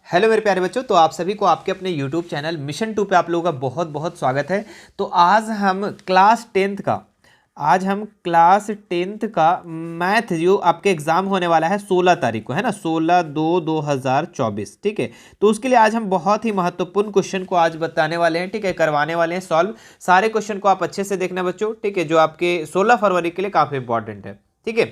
Hello मेरे प्यारे बच्चों, तो आप सभी को आपके अपने यूट्यूब चैनल मिशन 2 पे आप लोगों का बहुत बहुत स्वागत है। तो आज हम क्लास टेंथ का मैथ जो आपके एग्ज़ाम होने वाला है 16 तारीख को, है ना, 16/2/2024। ठीक है, तो उसके लिए आज हम बहुत ही महत्वपूर्ण क्वेश्चन को आज बताने वाले हैं। ठीक है, करवाने वाले हैं सॉल्व। सारे क्वेश्चन को आप अच्छे से देखना बच्चों, ठीक है, जो आपके 16 फरवरी के लिए काफ़ी इंपॉर्टेंट है। ठीक है,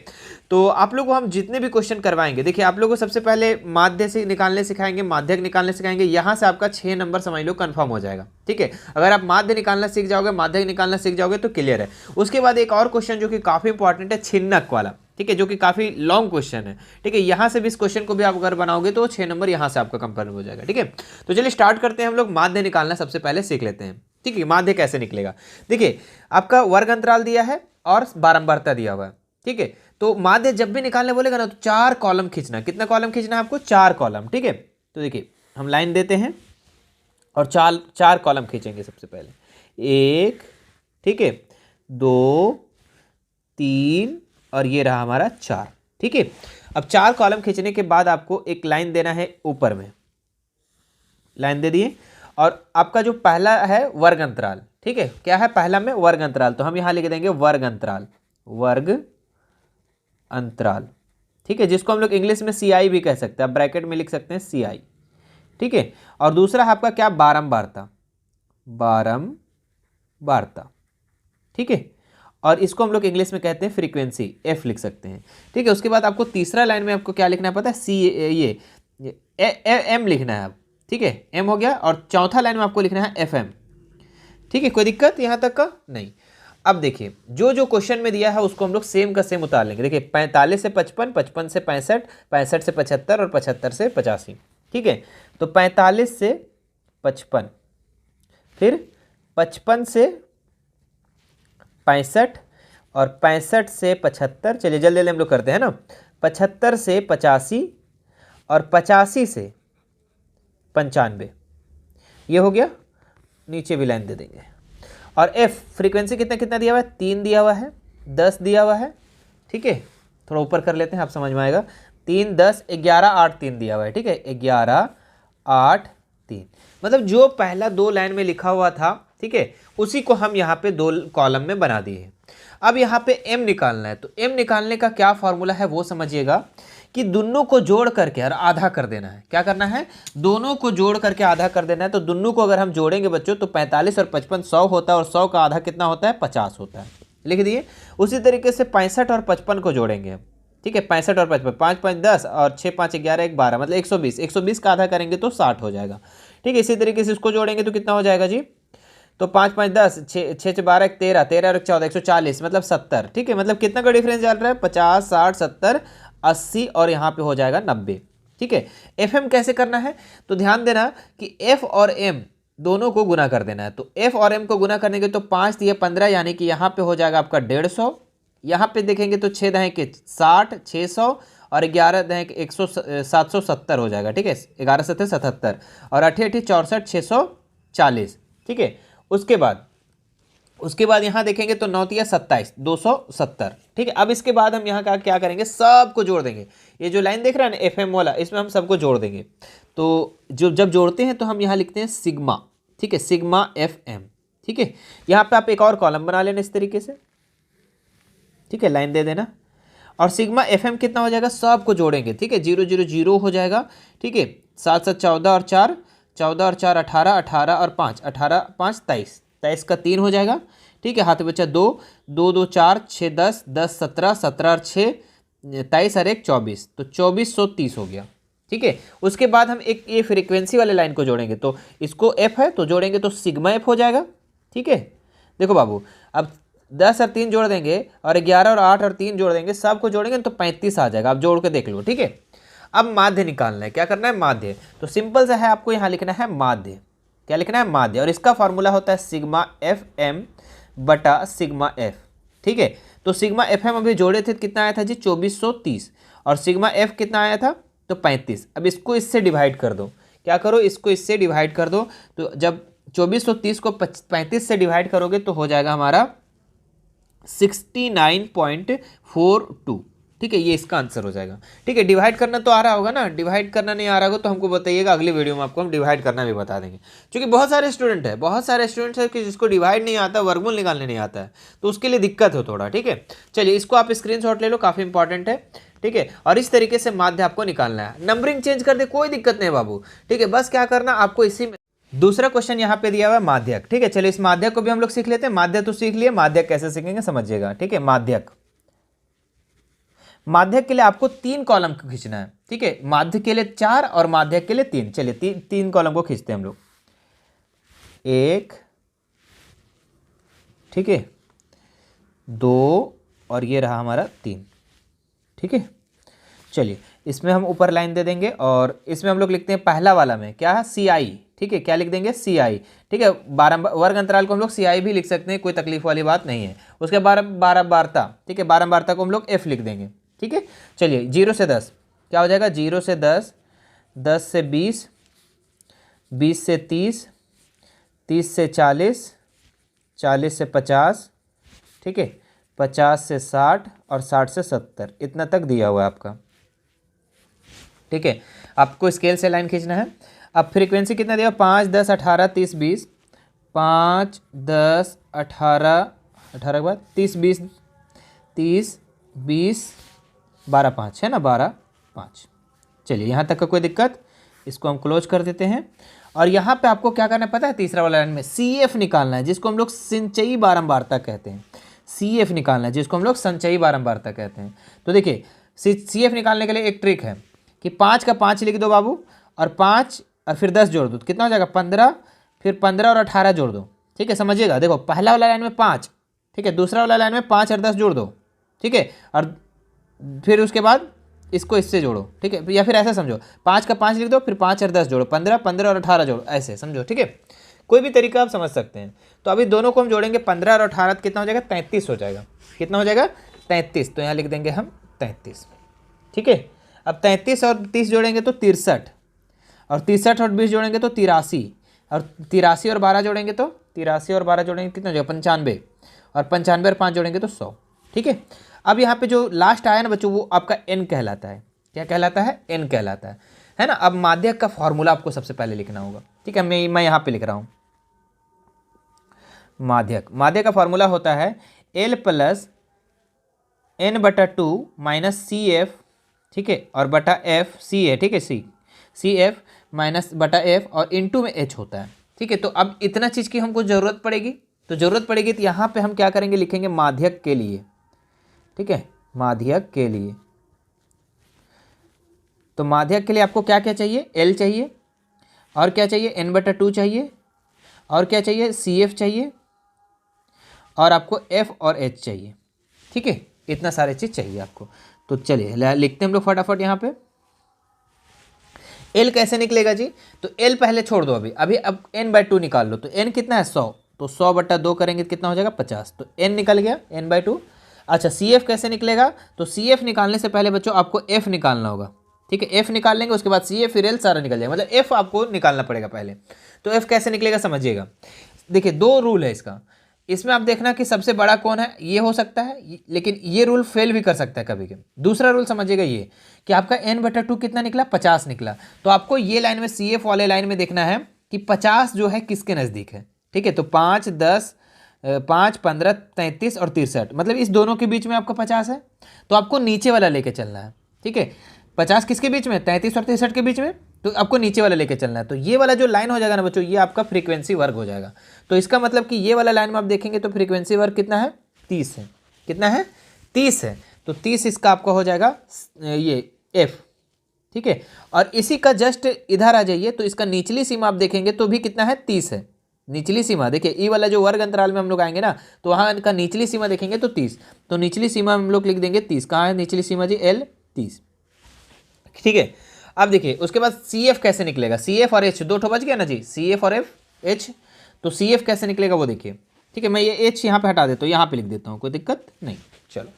तो आप लोग को हम जितने भी क्वेश्चन करवाएंगे, देखिए आप लोगों को सबसे पहले माध्य से निकालने सिखाएंगे, माध्यक निकालने सिखाएंगे। यहाँ से आपका 6 नंबर समझ लो कंफर्म हो जाएगा। ठीक है, अगर आप माध्य निकालना सीख जाओगे, माध्यक निकालना सीख जाओगे तो क्लियर है। उसके बाद एक और क्वेश्चन जो कि काफ़ी इंपॉर्टेंट है, छिन्नक वाला। ठीक है, जो कि काफ़ी लॉन्ग क्वेश्चन है। ठीक है, यहाँ से भी इस क्वेश्चन को भी आप अगर बनाओगे तो 6 नंबर यहाँ से आपका कंफर्म हो जाएगा। ठीक है, तो चलिए स्टार्ट करते हैं। हम लोग माध्य निकालना सबसे पहले सीख लेते हैं। ठीक है, माध्य कैसे निकलेगा। देखिए आपका वर्ग अंतराल दिया है और बारंबारता दिया हुआ है। ठीक है, तो माध्य जब भी निकालने बोलेगा ना तो 4 कॉलम खींचना। कितना कॉलम खींचना है आपको? 4 कॉलम। ठीक है, तो देखिए हम लाइन देते हैं और चार कॉलम खींचेंगे सबसे पहले। 1, ठीक है, 2, 3 और ये रहा हमारा 4। ठीक है, अब 4 कॉलम खींचने के बाद आपको एक लाइन देना है ऊपर में। लाइन दे दिए और आपका जो पहला है वर्ग अंतराल। ठीक है, क्या है पहला में? वर्ग अंतराल। तो हम यहां लिख देंगे वर्ग अंतराल, वर्ग अंतराल। ठीक है, जिसको हम लोग इंग्लिश में CI भी कह सकते हैं, आप ब्रैकेट में लिख सकते हैं CI। ठीक है, और दूसरा आपका क्या? बारंबारता, बारंबारता। ठीक है, और इसको हम लोग इंग्लिश में कहते हैं फ्रीक्वेंसी, F लिख सकते हैं। ठीक है, उसके बाद आपको तीसरा लाइन में आपको क्या लिखना है पता है? M लिखना है आप। ठीक है, M हो गया। और चौथा लाइन में आपको लिखना है FM। ठीक है, कोई दिक्कत यहाँ तक का नहीं। अब देखिए जो जो क्वेश्चन में दिया है उसको हम लोग सेम का सेम उतार लेंगे। देखिए 45 से 55, 55 से 65, 65 से 75 और 75 से 85। ठीक है, तो 45 से 55, फिर 55 से 65 और 65 से 75। चलिए जल्दी जल्दी हम लोग करते हैं ना। 75 से 85 और 85 से 95, ये हो गया। नीचे भी लाइन दे देंगे। और F फ्रीक्वेंसी कितना कितना दिया हुआ है? 3 दिया हुआ है, 10 दिया हुआ है। ठीक है, थोड़ा ऊपर कर लेते हैं, आप समझ में आएगा। 3, 10, 11, 8, 3 दिया हुआ है। ठीक है, 11, 8, 3, मतलब जो पहला 2 लाइन में लिखा हुआ था, ठीक है, उसी को हम यहाँ पे 2 कॉलम में बना दिए हैं। अब यहाँ पे M निकालना है, तो M निकालने का क्या फॉर्मूला है वो समझिएगा कि दोनों को जोड़ करके और आधा कर देना है। क्या करना है? दोनों को जोड़ करके आधा कर देना है। तो दोनों को अगर हम जोड़ेंगे बच्चों तो 45 और 55 100 होता है, और 100 का आधा कितना होता है? 50 होता है। लिख दिए। उसी तरीके से 65 और 55 को जोड़ेंगे। ठीक है, 65 और 55, 5 5 10 और 6 5 11 1 12, मतलब 120। 120 का आधा करेंगे तो 60 हो जाएगा। ठीक है, इसी तरीके से इसको जोड़ेंगे तो कितना हो जाएगा जी? तो 5 5 10, 6 6 12 1 13, 13 और 14 140, मतलब 70। ठीक है, मतलब कितना का डिफरेंस चल रहा है? 50, 60, 70, 80 और यहाँ पे हो जाएगा 90। ठीक है, FM कैसे करना है? तो ध्यान देना कि F और M दोनों को गुना कर देना है। तो F और M को गुना करने के तो 5 दिए 15, यानी कि यहाँ पे हो जाएगा आपका 150। यहाँ पे देखेंगे तो 6 दहें के 60, 600 और 11 दहें के 770 हो जाएगा। ठीक है, 11 7 77 और 8 8 64, 640। ठीक है, उसके बाद यहाँ देखेंगे तो 9 तिया 27, 270। ठीक है, अब इसके बाद हम यहाँ का क्या करेंगे? सबको जोड़ देंगे। ये जो लाइन देख रहे हैं ना FM वाला, इसमें हम सबको जोड़ देंगे। तो जब जोड़ते हैं तो हम यहाँ लिखते हैं सिग्मा। ठीक है, सिग्मा FM। ठीक है, यहाँ पे आप एक और कॉलम बना लेना इस तरीके से। ठीक है, लाइन दे देना और सिग्मा FM कितना हो जाएगा? सबको जोड़ेंगे। ठीक है, 0 0 0 हो जाएगा। ठीक है, 7 7 14 और 4, 14 और 4 18, 18 और 5, 18 5 23, 23 का 3 हो जाएगा। ठीक है, हाथ में बचा 2, 2 2 4, 6 10, 10 17, 17 और 6 23 और 1 24, तो 2430 हो गया। ठीक है, उसके बाद हम एक ये फ्रीक्वेंसी वाले लाइन को जोड़ेंगे। तो इसको F है तो जोड़ेंगे तो सिग्मा F हो जाएगा। ठीक है, देखो बाबू, अब 10 और 3 जोड़ देंगे और 11 और 8 और 3 जोड़ देंगे, सबको जोड़ेंगे तो 35 आ जाएगा। आप जोड़ के देख लो। ठीक है, अब माध्य निकालना है। क्या करना है? माध्य। तो सिंपल सा है, आपको यहाँ लिखना है माध्य। क्या लिखना है? माध्य। और इसका फॉर्मूला होता है सिग्मा FM बटा सिग्मा F। ठीक है, तो सिग्मा FM अभी जोड़े थे, कितना आया था जी? 2430। और सिग्मा F कितना आया था? तो 35। अब इसको इससे डिवाइड कर दो। क्या करो? इसको इससे डिवाइड कर दो। तो जब 2430 को 35 से डिवाइड करोगे तो हो जाएगा हमारा 69.42। ठीक है, ये इसका आंसर हो जाएगा। ठीक है, डिवाइड करना तो आ रहा होगा ना, डिवाइड करना नहीं आ रहा होगा तो हमको बताइएगा, अगली वीडियो में आपको हम डिवाइड करना भी बता देंगे। क्योंकि बहुत सारे स्टूडेंट है कि जिसको डिवाइड नहीं आता, वर्गमूल निकालने नहीं आता है, तो उसके लिए दिक्कत हो थोड़ा। ठीक है, चलिए इसको आप स्क्रीनशॉट ले लो, काफ़ी इंपॉर्टेंट है। ठीक है, और इस तरीके से माध्य आपको निकालना है। नंबरिंग चेंज कर दे कोई दिक्कत नहीं बाबू। ठीक है, बस क्या करना आपको इसी में। दूसरा क्वेश्चन यहाँ पे दिया हुआ है माध्यक। ठीक है, चलिए इस माध्यक को भी हम लोग सीख लेते हैं। माध्यक तो सीख लिए, माध्यक कैसे सीखेंगे समझिएगा। ठीक है, माध्यक के लिए आपको 3 कॉलम को खींचना है। ठीक है, माध्य के लिए 4 और माध्यक के लिए 3। चलिए 3 कॉलम को खींचते हैं हम लोग। 1, ठीक है, 2 और ये रहा हमारा 3। ठीक है, चलिए इसमें हम ऊपर लाइन दे देंगे और इसमें हम लोग लिखते हैं पहला वाला में क्या है, CI। ठीक है, क्या लिख देंगे, CI। ठीक है, 12 वर्ग अंतराल को हम लोग CI भी लिख सकते हैं, कोई तकलीफ वाली बात नहीं है। उसके बाद 12 बारता। ठीक है, 12 बारता को हम लोग F लिख देंगे। ठीक है, चलिए 0 से 10 क्या हो जाएगा, 0 से 10, 10 से 20, 20 से 30, 30 से 40, 40 से 50, ठीक है, 50 से 60 और 60 से 70, इतना तक दिया हुआ है आपका। ठीक है, आपको स्केल से लाइन खींचना है। अब फ्रीक्वेंसी कितना दिया, 5, 10, 18, 30, 20, 5, 10, 18, 18 के बाद 30, 20, 30, 20, 12, 5 है ना, 12, 5। चलिए यहाँ तक का कोई दिक्कत, इसको हम क्लोज कर देते हैं। और यहाँ पे आपको क्या करना है पता है, तीसरा वाला लाइन में CF निकालना है, जिसको हम लोग संचयी बारंबारता कहते हैं। CF निकालना है जिसको हम लोग संचयी बारंबारता कहते हैं। तो देखिए CF निकालने के लिए एक ट्रिक है कि 5 का 5 लिख दो बाबू, और 5 और फिर 10 जोड़ दो, कितना हो जाएगा 15, फिर 15 और 18 जोड़ दो। ठीक है, समझिएगा, देखो पहला वाला लाइन में 5, ठीक है, दूसरा वाला लाइन में 5 और 10 जोड़ दो। ठीक है, और फिर उसके बाद इसको इससे जोड़ो। ठीक है, या फिर ऐसा समझो, 5 का 5 लिख दो, फिर 5 और 10 जोड़ो, 15, 15 और 18 जोड़ो, ऐसे समझो। ठीक है, कोई भी तरीका आप समझ सकते हैं। तो अभी दोनों को हम जोड़ेंगे, 15 और 18 कितना हो जाएगा, 33 हो जाएगा। कितना हो जाएगा, 33। तो यहाँ लिख देंगे हम 33। ठीक है, अब 33 और 30 जोड़ेंगे तो 63, और 63 और 20 जोड़ेंगे तो 83, और 83 और 12 जोड़ेंगे तो 83 और 12 जोड़ेंगे कितना हो जाएगा 95, और 95 और 5 जोड़ेंगे तो 100। ठीक है, अब यहाँ पे जो लास्ट आया ना बच्चों, वो आपका n कहलाता है। क्या कहलाता है, n कहलाता है ना। अब माध्यक का फॉर्मूला आपको सबसे पहले लिखना होगा। ठीक है, मैं यहाँ पे लिख रहा हूँ माध्यक का फॉर्मूला होता है L plus n/2 minus CF, ठीक है, और बटा F C है। ठीक है, CF माइनस बटा F और इनटू में H होता है। ठीक है, तो अब इतना चीज़ की हमको ज़रूरत पड़ेगी, तो यहाँ पे हम क्या करेंगे, लिखेंगे माध्यक के लिए। ठीक है, माध्यक के लिए, तो माध्यक के लिए आपको क्या क्या चाहिए, L चाहिए, और क्या चाहिए, n/2 चाहिए, और क्या चाहिए, CF चाहिए, और आपको F और H चाहिए। ठीक है, इतना सारे चीज़ चाहिए आपको। तो चलिए लिखते हैं हम लोग फटाफट यहाँ पे। L कैसे निकलेगा जी, तो L पहले छोड़ दो, अभी अब n/2 निकाल लो। तो n कितना है 100, तो 100/2 करेंगे तो कितना हो जाएगा 50, तो n निकल गया n/2। अच्छा, CF कैसे निकलेगा, तो CF निकालने से पहले बच्चों आपको F निकालना होगा। ठीक है, F निकाल लेंगे, उसके बाद CF फिर L सारा निकल जाएगा, मतलब F आपको निकालना पड़ेगा पहले। तो F कैसे निकलेगा समझिएगा। देखिए 2 रूल है इसका, इसमें आप देखना कि सबसे बड़ा कौन है, ये हो सकता है, लेकिन ये रूल फेल भी कर सकता है कभी कभी। दूसरा रूल समझिएगा ये कि आपका n/2 कितना निकला, 50 निकला। तो आपको ये लाइन में CF वाले लाइन में देखना है कि 50 जो है किसके नज़दीक है। ठीक है, तो 5, 10, 5, 15, 33 और 63, मतलब इस दोनों के बीच में आपका 50 है, तो आपको नीचे वाला लेके चलना है। ठीक है, 50 किसके बीच में, 33 और 63 के बीच में, तो आपको नीचे वाला लेके चलना है। तो ये वाला जो लाइन हो जाएगा ना बच्चों, ये आपका फ्रीक्वेंसी वर्ग हो जाएगा। तो इसका मतलब कि ये वाला लाइन में आप देखेंगे तो फ्रीक्वेंसी वर्ग कितना है, 30 है। कितना है, 30 है। तो 30 इसका आपका हो जाएगा ये F। ठीक है, और इसी का जस्ट इधर आ जाइए, तो इसका निचली सीमा आप देखेंगे तो भी कितना है, 30 है। निचली सीमा देखिए, ई वाला जो वर्ग अंतराल में हम लोग आएंगे ना, तो वहाँ इनका निचली सीमा देखेंगे तो 30, तो निचली सीमा हम लोग लिख देंगे 30। कहाँ है निचली सीमा जी, L 30। ठीक है, अब देखिए उसके बाद CF कैसे निकलेगा, CF और H, 2 ठो बच गया ना जी, CF और H। तो CF कैसे निकलेगा वो देखिए। ठीक है, मैं ये H यहाँ पे हटा देता हूँ, यहाँ पे लिख देता हूँ, कोई दिक्कत नहीं। चलो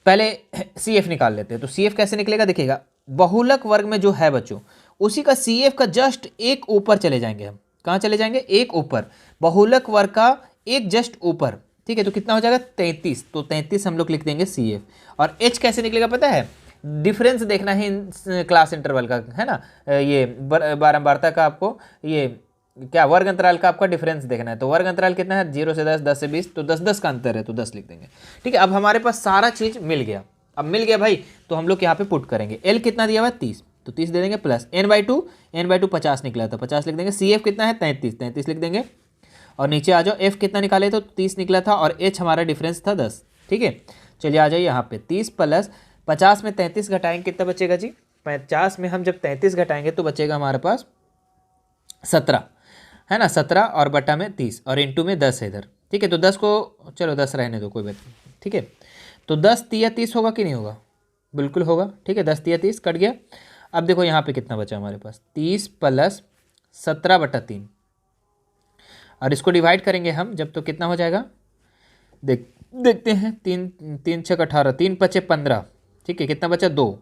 पहले CF निकाल लेते हैं। तो CF कैसे निकलेगा देखिएगा, बहुलक वर्ग में जो है बच्चों, उसी का CF का जस्ट एक ऊपर चले जाएंगे हम। कहाँ चले जाएंगे, एक ऊपर, बहुलक वर्ग का एक जस्ट ऊपर। ठीक है, तो कितना हो जाएगा 33, तो 33 हम लोग लिख देंगे CF। और H कैसे निकलेगा पता है, डिफरेंस देखना है क्लास इंटरवल का, है ना, ये बारंबारता का आपको, ये क्या वर्ग अंतराल का आपका डिफरेंस देखना है। तो वर्ग अंतराल कितना है, 0 से 10, 10 से 20, तो 10 10 का अंतर है, तो 10 लिख देंगे। ठीक है, अब हमारे पास सारा चीज मिल गया। अब मिल गया भाई, तो हम लोग यहाँ पे पुट करेंगे। L कितना दिया हुआ है 30, तो 30 दे देंगे, प्लस n/2, n/2 50 निकला था, 50 लिख देंगे। CF कितना है 33, 33 लिख देंगे। और नीचे आ जाओ, F कितना निकाले तो 30 निकला था, और H हमारा डिफरेंस था 10। ठीक है, चलिए आ जाइए यहाँ पे 30 प्लस 50 में 33 घटाएंगे, कितना बचेगा जी, 50 में हम जब 33 घटाएंगे तो बचेगा हमारे पास 17, है ना, 17 और बटा में 30 और इंटू में 10 है इधर। ठीक है, तो 10 को चलो 10 रहने दो, कोई बात नहीं। ठीक है, तो 10 तिया 30 होगा कि नहीं होगा, बिल्कुल होगा। ठीक है, 10 तिया 30 कट गया। अब देखो यहाँ पे कितना बचा हमारे पास, 30 प्लस 17/3, और इसको डिवाइड करेंगे हम जब, तो कितना हो जाएगा, देखते हैं। 3 6 18, 3 5 15। ठीक है, कितना बचा 2,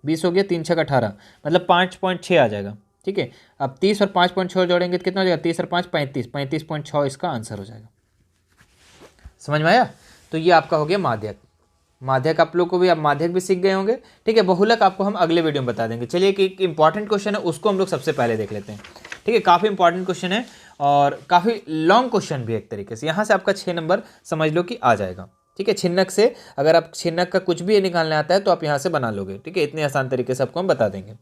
20 हो गया, 3 6 18, मतलब 5.6 आ जाएगा। ठीक है, अब 30 और 5.6 जोड़ेंगे तो कितना हो जाएगा, 30 और 5 35, 35.6 इसका आंसर हो जाएगा। समझ में आया। तो ये आपका हो गया माध्यक। माध्यक आप लोग को भी, आप माध्यक भी सीख गए होंगे। ठीक है, बहुलक आपको हम अगले वीडियो में बता देंगे। चलिए कि एक इंपॉर्टेंट क्वेश्चन है, उसको हम लोग सबसे पहले देख लेते हैं। ठीक है, काफ़ी इंपॉर्टेंट क्वेश्चन है और काफ़ी लॉन्ग क्वेश्चन भी एक तरीके से। यहाँ से आपका 6 नंबर समझ लो कि आ जाएगा। ठीक है, छिन्नक से अगर आप छिन्नक का कुछ भी निकालना आता है तो आप यहाँ से बना लोगे। ठीक है, इतने आसान तरीके से आपको हम बता देंगे।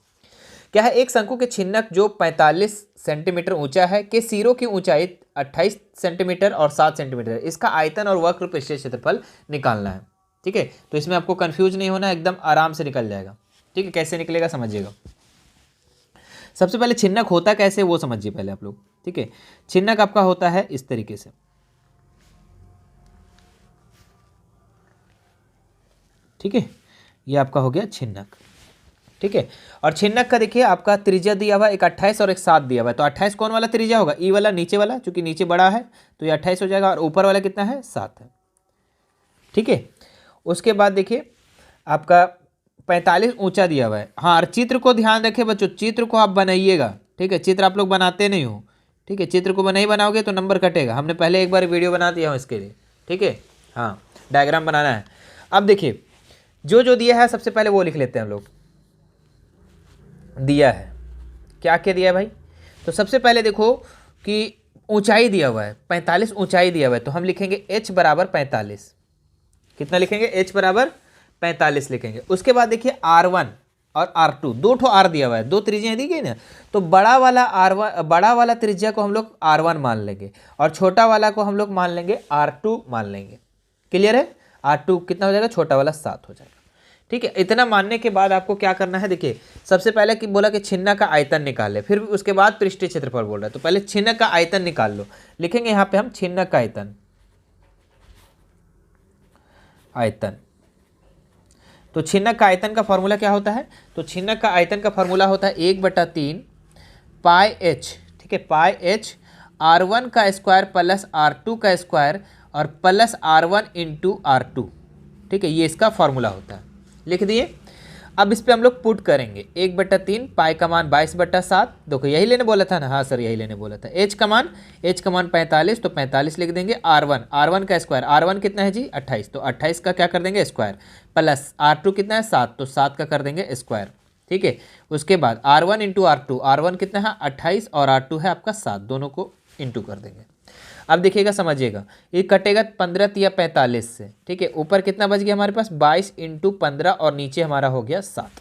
क्या है, एक शंकु के छिन्नक जो 45 सेंटीमीटर ऊंचा है के सिरों की ऊंचाई 28 सेंटीमीटर और 7 सेंटीमीटर, इसका आयतन और वक्र पृष्ठीय क्षेत्रफल निकालना है। ठीक है, तो इसमें आपको कंफ्यूज नहीं होना, एकदम आराम से निकल जाएगा। ठीक है, कैसे निकलेगा समझिएगा। सबसे पहले छिन्नक होता कैसे वो समझिए पहले आप लोग। ठीक है, छिन्नक आपका होता है इस तरीके से। ठीक है, ये आपका हो गया छिन्नक। ठीक है, और छिन्नक का देखिए आपका त्रिज्या दिया हुआ, एक 28 और एक 7 दिया हुआ है। तो 28 कौन वाला त्रिज्या होगा, ई वाला, नीचे वाला, चूंकि नीचे बड़ा है तो ये 28 हो जाएगा, और ऊपर वाला कितना है 7 है। ठीक है, उसके बाद देखिए आपका 45 ऊंचा दिया हुआ है। हाँ, और चित्र को ध्यान रखें बच्चों, चित्र को आप बनाइएगा। ठीक है, चित्र आप लोग बनाते नहीं हो। ठीक है, चित्र को नहीं बनाओगे तो नंबर कटेगा। हमने पहले एक बार वीडियो बना दिया हूँ इसके लिए। ठीक है, हाँ, डायग्राम बनाना है। अब देखिए जो जो दिया है सबसे पहले वो लिख लेते हैं हम लोग। दिया है क्या क्या दिया है भाई, तो सबसे पहले देखो कि ऊंचाई दिया हुआ है 45 ऊंचाई दिया हुआ है, तो हम लिखेंगे h बराबर 45। कितना लिखेंगे, h बराबर 45 लिखेंगे। उसके बाद देखिए R1 और R2, दो ठो R दिया हुआ है, दो त्रिज्याएं दी गई ना, तो बड़ा वाला R1, बड़ा वाला त्रिज्या को हम लोग R1 मान लेंगे और छोटा वाला को हम लोग मान लेंगे R2 मान लेंगे। क्लियर है, R2 कितना हो जाएगा, छोटा वाला 7 हो जाएगा। ठीक है, इतना मानने के बाद आपको क्या करना है, देखिए सबसे पहले कि बोला कि छिन्नक का आयतन निकाले, फिर उसके बाद पृष्ठीय क्षेत्रफल बोल रहा है, तो पहले छिन्नक का आयतन निकाल लो। लिखेंगे यहाँ पे हम छिन्नक का आयतन, आयतन। तो छिन्नक का आयतन का फॉर्मूला क्या होता है, तो छिन्नक का आयतन का फॉर्मूला होता है 1/3 पाई h। ठीक है, पाई h R1 का स्क्वायर प्लस R2 का स्क्वायर और प्लस R1 इंटू R2। ठीक है, ये इसका फॉर्मूला होता है, लिख दिए। अब इस पे हम लोग पुट करेंगे 1/3 पाई का मान 22/7। देखो यही लेने बोला था ना, हाँ सर यही लेने बोला था। h का मान 45, तो 45 लिख देंगे। R1 का स्क्वायर, R1 कितना है जी 28, तो 28 का क्या कर देंगे स्क्वायर, प्लस R2 कितना है 7, तो 7 का कर देंगे स्क्वायर। ठीक है, उसके बाद R1 इंटू R2, R1 कितना है 28 और R2 है आपका 7, दोनों को इंटू कर देंगे। अब देखिएगा समझिएगा, ये कटेगा 15 या 45 से। ठीक है, ऊपर कितना बच गया हमारे पास 22 इंटू 15 और नीचे हमारा हो गया 7।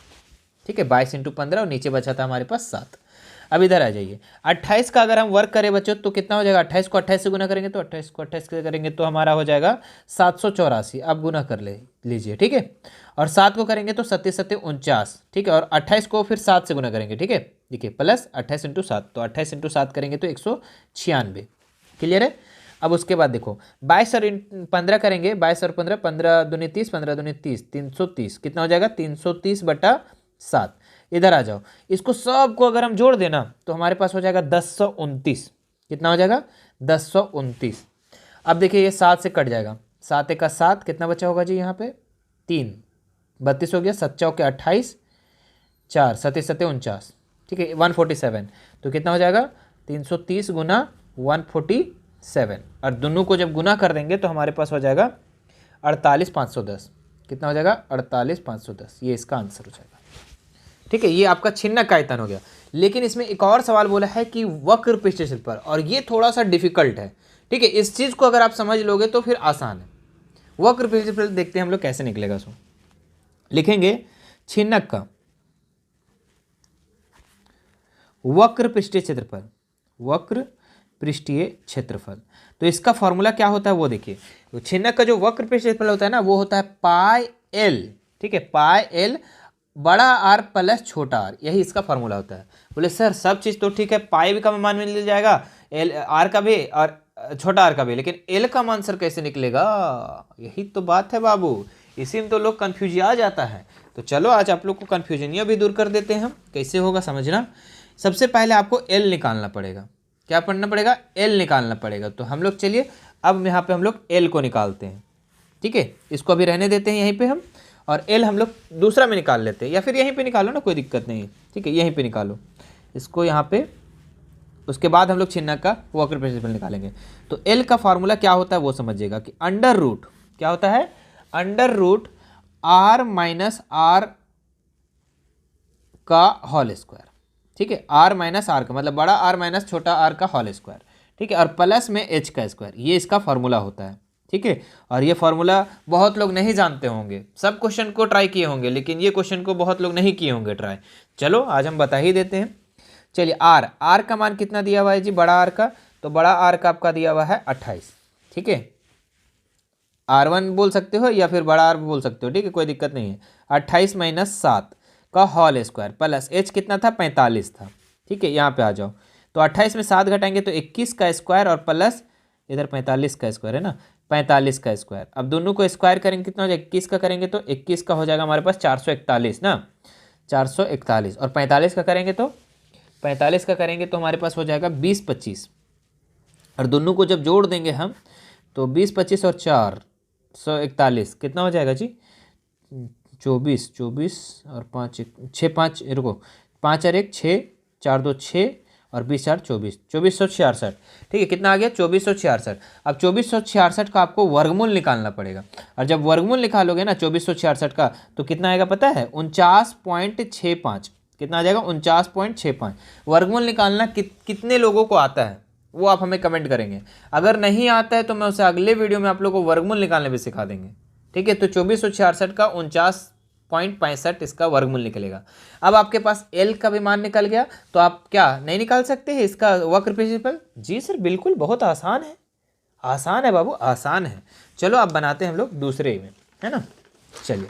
ठीक है, 22 इंटू 15 और नीचे बचा था हमारे पास 7। अब इधर आ जाइए, 28 का अगर हम वर्क करें बच्चों तो कितना हो जाएगा, 28 को 28 से गुना करेंगे तो 28 को 28 से करेंगे तो हमारा हो जाएगा 784। अब गुना कर लीजिए। ठीक है, और 7 को करेंगे तो 7 7 49। ठीक है, और 28 को फिर 7 से गुना करेंगे। ठीक है, देखिए प्लस 28 इंटू 7, तो 28 इंटू 7 करेंगे तो 196। क्लियर है। अब उसके बाद देखो 22 और 15 करेंगे, 22 और 15, 15 दूनी 30, 15 दूनी 30, 330। कितना हो जाएगा 330/7। इधर आ जाओ, इसको सबको अगर हम जोड़ देना तो हमारे पास हो जाएगा 1029। कितना हो जाएगा 1029। अब देखिए ये 7 से कट जाएगा, 7 का 7, कितना बचा होगा जी यहाँ पे 3, 32 हो गया, 7 चौके 28, 4 7 7 49। ठीक है, 147। तो कितना हो जाएगा 330 गुना 147। 7 और दोनों को जब गुना कर देंगे तो हमारे पास हो जाएगा 48,510। कितना हो जाएगा? 48,510। ये इसका आंसर हो जाएगा। ठीक है, ये आपका छिन्नक का आयतन हो गया। लेकिन इसमें एक और सवाल बोला है कि वक्र पृष्ठ क्षेत्रफल, और ये थोड़ा सा डिफिकल्ट है। ठीक है, इस चीज़ को अगर आप समझ लोगे तो फिर आसान है। वक्र पृष्ठ क्षेत्रफल देखते हैं हम लोग कैसे निकलेगा। सो लिखेंगे छिन्नक का वक्र पृष्ठीय क्षेत्रफल, वक्र पृष्ठीय क्षेत्रफल। तो इसका फॉर्मूला क्या होता है वो देखिए। तो छिन्नक का जो वक्र पृष्ठीय क्षेत्रफल होता है ना, वो होता है पाई एल। ठीक है, पाई एल बड़ा आर प्लस छोटा आर, यही इसका फॉर्मूला होता है। बोले सर सब चीज़ तो ठीक है, पाई का मान मिल जाएगा, एल आर का भी और छोटा आर का भी, लेकिन एल का मान सर कैसे निकलेगा? यही तो बात है बाबू, इसी में तो लोग कन्फ्यूज आ जाता है। तो चलो आज आप लोग को कन्फ्यूजनियाँ भी दूर कर देते हैं हम। कैसे होगा समझना। सबसे पहले आपको एल निकालना पड़ेगा। क्या पढ़ना पड़ेगा? एल निकालना पड़ेगा। तो हम लोग चलिए अब यहाँ पे हम लोग एल को निकालते हैं। ठीक है, इसको अभी रहने देते हैं यहीं पे हम, और एल हम लोग दूसरा में निकाल लेते हैं, या फिर यहीं पे निकालो ना, कोई दिक्कत नहीं है। ठीक है, यहीं पे निकालो इसको यहाँ पे। उसके बाद हम लोग छिन्नक का वक्र पृष्ठ क्षेत्रफल निकालेंगे। तो एल का फार्मूला क्या होता है वो समझिएगा कि अंडर रूट क्या होता है? Under root R minus R का होल स्क्वायर। ठीक है, आर माइनस आर का मतलब बड़ा आर माइनस छोटा आर का होल स्क्वायर। ठीक है, और प्लस में एच का स्क्वायर, ये इसका फार्मूला होता है। ठीक है, और ये फार्मूला बहुत लोग नहीं जानते होंगे, सब क्वेश्चन को ट्राई किए होंगे, लेकिन ये क्वेश्चन को बहुत लोग नहीं किए होंगे ट्राई। चलो आज हम बता ही देते हैं। चलिए आर का मान कितना दिया हुआ है जी? बड़ा आर का, तो बड़ा आर का आपका दिया हुआ है 28। ठीक है, R1 बोल सकते हो या फिर बड़ा आर बोल सकते हो। ठीक है, कोई दिक्कत नहीं है। 28 माइनस 7 का होल स्क्वायर प्लस एच कितना था? 45 था। ठीक है, यहाँ पे आ जाओ। तो 28 में 7 घटाएंगे तो 21 का स्क्वायर और प्लस इधर 45 का स्क्वायर है ना, 45 का स्क्वायर। अब दोनों को स्क्वायर करेंगे कितना हो जाएगा? 21 का करेंगे तो 21 का हो जाएगा हमारे पास 441 ना, 441। और 45 का करेंगे तो 45 का करेंगे तो हमारे पास हो जाएगा 20-25। और दोनों को जब जोड़ देंगे हम तो 20-25 और 441 कितना हो जाएगा जी? 24 और 5 6 5 रुको, 5 और 1 6, 4 2 6 और 20 4 24, 2466। ठीक है, कितना आ गया? 2466। अब 2466 का आपको वर्गमूल निकालना पड़ेगा, और जब वर्गमूल निकालोगे ना 2466 का तो कितना आएगा पता है? 49.65। कितना आ जाएगा? 49.65। वर्गमूल निकालना कितने लोगों को आता है वो आप हमें कमेंट करेंगे। अगर नहीं आता है तो मैं उसे अगले वीडियो में आप लोगों को वर्गमूल निकालने भी सिखा देंगे। ठीक है, तो 2466 का 49.65 इसका वर्गमूल निकलेगा। अब आपके पास एल का भी मान निकल गया, तो आप क्या नहीं निकाल सकते हैं इसका वक्र पृष्ठ क्षेत्रफल? जी सर बिल्कुल, बहुत आसान है, आसान है बाबू, आसान है। चलो अब बनाते हैं हम लोग दूसरे में, है ना। चलिए,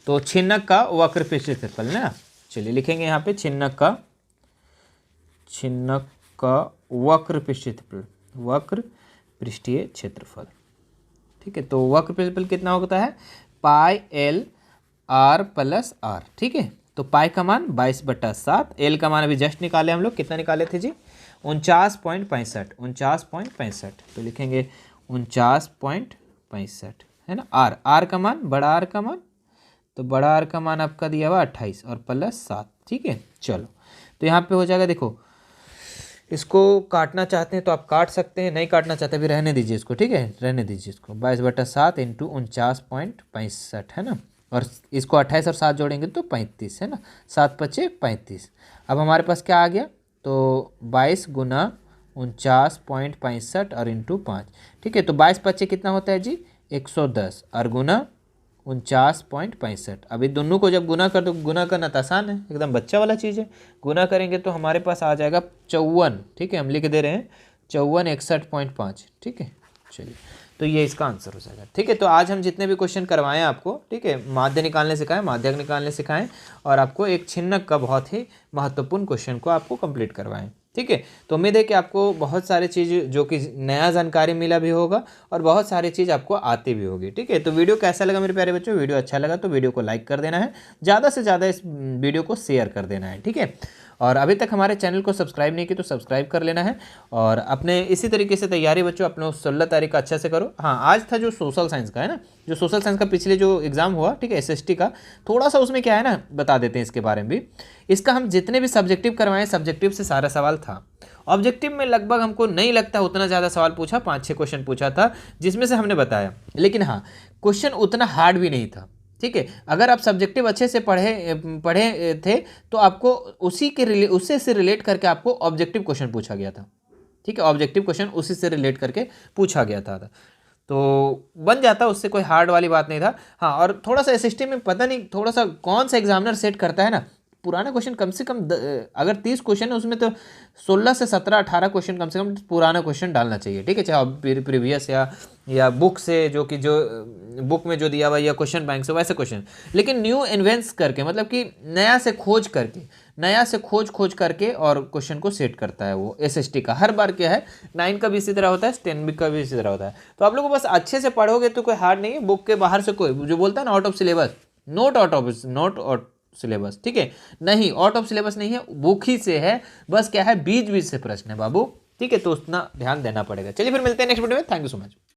तो छिन्नक का वक्र पृष्ठ क्षेत्रफल ना, चलिए लिखेंगे यहाँ पे छिन्नक का वक्र पृष्ठीय क्षेत्रफल, वक्र पृष्ठीय क्षेत्रफल। ठीक है, तो वक्र क्षेत्रफल कितना होता है? Pi L R plus R. ठीक है, तो पाई का मान 22/7, एल का मान अभी जस्ट निकाले हम लोग, कितना निकाले थे जी? 49.65, 49.65। तो लिखेंगे 49.65 है ना। आर का मान, बड़ा आर का मान, तो बड़ा आर का मान आपका दिया हुआ 28 और प्लस 7। ठीक है, चलो तो यहाँ पे हो जाएगा, देखो इसको काटना चाहते हैं तो आप काट सकते हैं, नहीं काटना चाहते भी रहने दीजिए इसको। ठीक है, रहने दीजिए इसको। 22/7 इंटू 49.65 है ना, और इसको 28 और 7 जोड़ेंगे तो 35 है ना, 7 5 35। अब हमारे पास क्या आ गया? तो 22 गुना 49.65 और इंटू 5। ठीक है, तो 22 5 कितना होता है जी? 110 और गुना 49.65। अभी दोनों को जब गुना कर दो, गुना करना तो आसान है, एकदम बच्चा वाला चीज़ है। गुना करेंगे तो हमारे पास आ जाएगा 54। ठीक है, हम लिख दे रहे हैं 54 61.5। ठीक है, चलिए तो ये इसका आंसर हो जाएगा। ठीक है, तो आज हम जितने भी क्वेश्चन करवाएं आपको, ठीक है, माध्य निकालने सिखाएं, माध्यक निकालने सिखाएं, और आपको एक छिन्नक का बहुत ही महत्वपूर्ण क्वेश्चन को आपको कंप्लीट करवाएं। ठीक है, तो उम्मीद है कि आपको बहुत सारी चीज़ जो कि नया जानकारी मिला भी होगा और बहुत सारी चीज़ आपको आती भी होगी। ठीक है, तो वीडियो कैसा लगा मेरे प्यारे बच्चों? वीडियो अच्छा लगा तो वीडियो को लाइक कर देना है, ज़्यादा से ज़्यादा इस वीडियो को शेयर कर देना है। ठीक है, और अभी तक हमारे चैनल को सब्सक्राइब नहीं की तो सब्सक्राइब कर लेना है, और अपने इसी तरीके से तैयारी बच्चों अपने 16 तारीख का अच्छा से करो। हाँ, आज था जो सोशल साइंस का है ना, जो सोशल साइंस का पिछले जो एग्ज़ाम हुआ, ठीक है, SST का, थोड़ा सा उसमें क्या है ना बता देते हैं इसके बारे में भी। इसका हम जितने भी सब्जेक्टिव करवाएं, सब्जेक्टिव से सारा सवाल था, ऑब्जेक्टिव में लगभग हमको नहीं लगता उतना ज़्यादा सवाल पूछा, 5-6 क्वेश्चन पूछा था जिसमें से हमने बताया, लेकिन हाँ क्वेश्चन उतना हार्ड भी नहीं था। ठीक है, अगर आप सब्जेक्टिव अच्छे से पढ़े थे तो आपको उससे से रिलेट करके आपको ऑब्जेक्टिव क्वेश्चन पूछा गया था। ठीक है, ऑब्जेक्टिव क्वेश्चन उसी से रिलेट करके पूछा गया था, तो बन जाता, उससे कोई हार्ड वाली बात नहीं था। हाँ, और थोड़ा सा सिस्टम में पता नहीं थोड़ा सा कौन सा एग्जामिनर सेट करता है ना, पुराना क्वेश्चन कम से कम अगर 30 क्वेश्चन है उसमें तो 16 से 17-18 क्वेश्चन कम से कम पुराना क्वेश्चन डालना चाहिए। ठीक है, चाहे प्रीवियस या बुक से जो बुक में जो दिया हुआ या क्वेश्चन बैंक से वैसे क्वेश्चन, लेकिन न्यू इन्वेंट्स करके, मतलब कि नया से खोज करके और क्वेश्चन को सेट करता है वो एसएसटी का। हर बार क्या है, 9 का भी इसी तरह होता है, 10 का भी इसी तरह होता है। तो आप लोग बस अच्छे से पढ़ोगे तो कोई हार्ड नहीं है। बुक के बाहर से कोई जो बोलता है ना out of syllabus, note out syllabus, ठीक है, नहीं आउट ऑफ सिलेबस नहीं है, बुक ही से है, बस क्या है बीच बीच से प्रश्न है बाबू। ठीक है, तो उतना ध्यान देना पड़ेगा। चलिए फिर मिलते हैं नेक्स्ट वीडियो में। Thank you so much.